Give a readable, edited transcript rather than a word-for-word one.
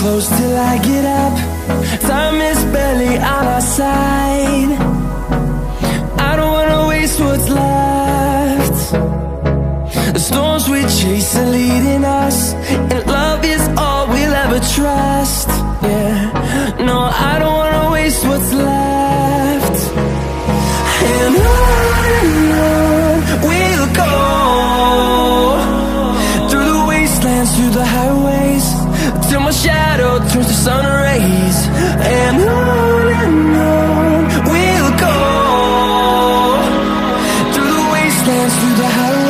close till I get up. Time is barely on our side. I don't wanna waste what's left. The storms we chase are leading us, and love is all we'll ever trust. Yeah, no, I don't wanna waste what's left. And on we'll go, through the wastelands, through the highways, till my shadow turns to sun rays. And on we'll go, through the wastelands, through the highways.